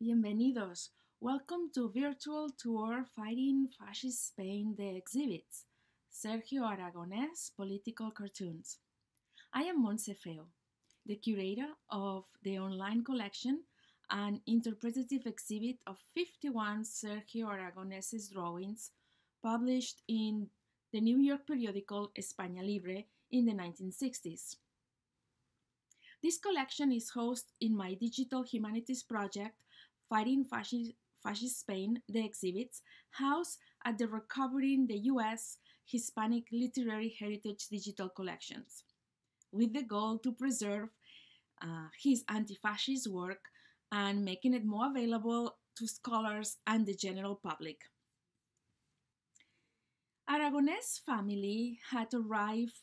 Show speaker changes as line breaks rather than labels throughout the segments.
Bienvenidos. Welcome to virtual tour Fighting Fascist Spain, the exhibits. Sergio Aragonés, political cartoons. I am Montse Feo, the curator of the online collection, an interpretative exhibit of 51 Sergio Aragonés's drawings published in the New York periodical España Libre in the 1960s. This collection is hosted in my digital humanities project, Fighting Fascist Spain, the exhibits, housed at the Recovering the U.S. Hispanic Literary Heritage Digital Collections, with the goal to preserve his anti-fascist work and making it more available to scholars and the general public. Aragonés' family had arrived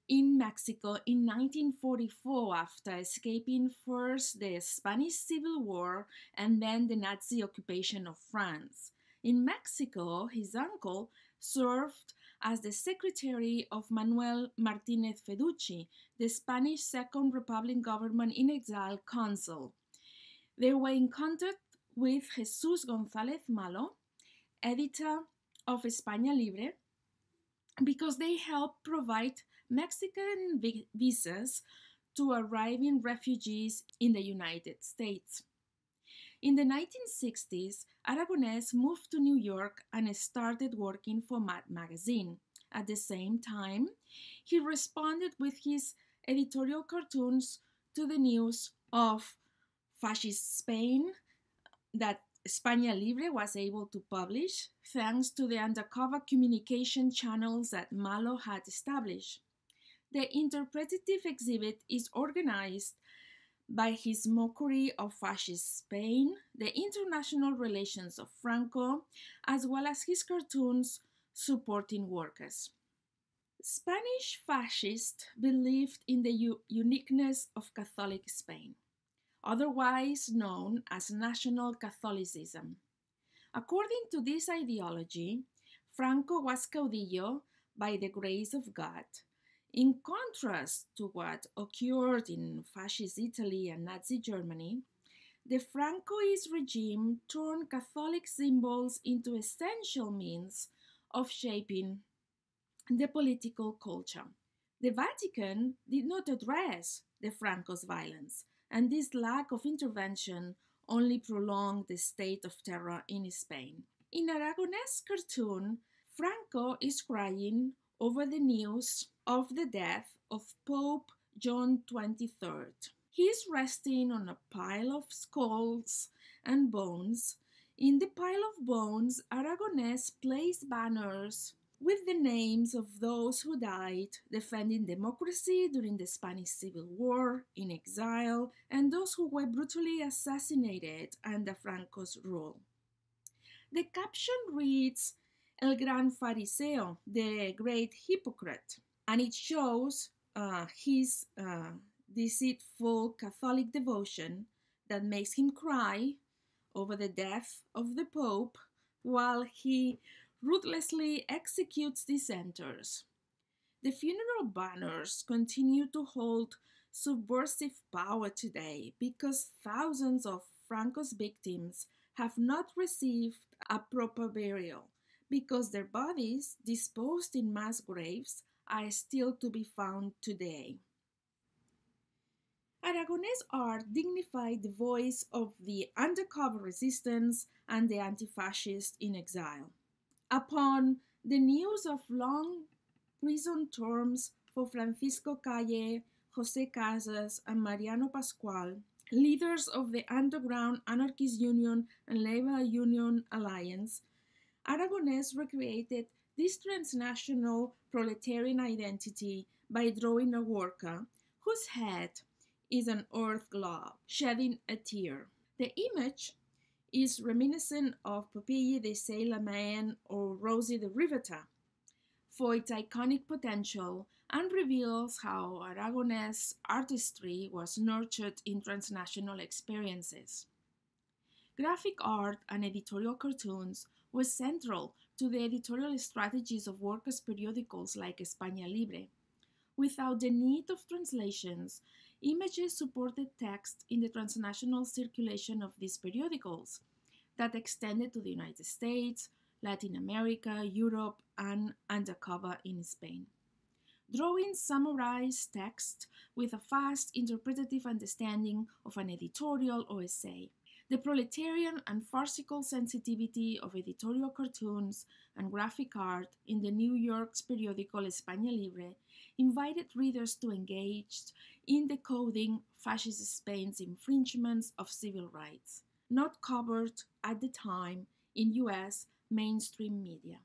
in Mexico in 1944 after escaping first the Spanish Civil War and then the Nazi occupation of France. In Mexico, his uncle served as the secretary of Manuel Martínez Feducci, the Spanish Second Republic government in exile consul. They were in contact with Jesús González Malo, editor of España Libre, because they helped provide Mexican visas to arriving refugees in the United States. In the 1960s, Aragonés moved to New York and started working for Mad magazine. At the same time, he responded with his editorial cartoons to the news of Fascist Spain that España Libre was able to publish thanks to the undercover communication channels that Malo had established. The interpretative exhibit is organized by his mockery of Fascist Spain, the international relations of Franco, as well as his cartoons supporting workers. Spanish fascists believed in the uniqueness of Catholic Spain, otherwise known as National Catholicism. According to this ideology, Franco was caudillo by the grace of God, in contrast to what occurred in fascist Italy and Nazi Germany. The Francoist regime turned Catholic symbols into essential means of shaping the political culture. The Vatican did not address the Franco's violence, and this lack of intervention only prolonged the state of terror in Spain. In Aragonés' cartoon, Franco is crying over the news of the death of Pope John XXIII. He is resting on a pile of skulls and bones. In the pile of bones, Aragonés placed banners with the names of those who died defending democracy during the Spanish Civil War, in exile, and those who were brutally assassinated under Franco's rule. The caption reads, El Gran Fariseo, the Great Hypocrite, and it shows his deceitful Catholic devotion that makes him cry over the death of the Pope while he ruthlessly executes dissenters. The funeral banners continue to hold subversive power today because thousands of Franco's victims have not received a proper burial, because their bodies, disposed in mass graves, are still to be found today. Aragonés' art dignified the voice of the undercover resistance and the anti-fascists in exile. Upon the news of long prison terms for Francisco Calle, José Casas, and Mariano Pascual, leaders of the Underground Anarchist Union and Labor Union Alliance, Aragonés recreated this transnational proletarian identity by drawing a worker whose head is an earth globe, shedding a tear. The image is reminiscent of Popeye the Sailor Man or Rosie the Riveter for its iconic potential and reveals how Aragonés' artistry was nurtured in transnational experiences. Graphic art and editorial cartoons were central to the editorial strategies of workers' periodicals like España Libre. Without the need of translations, Images supported text in the transnational circulation of these periodicals that extended to the United States, Latin America, Europe, and undercover in Spain. Drawings summarize text with a fast interpretative understanding of an editorial or essay. The proletarian and farcical sensitivity of editorial cartoons and graphic art in the New York's periodical España Libre invited readers to engage in decoding fascist Spain's infringements of civil rights, not covered at the time in US mainstream media.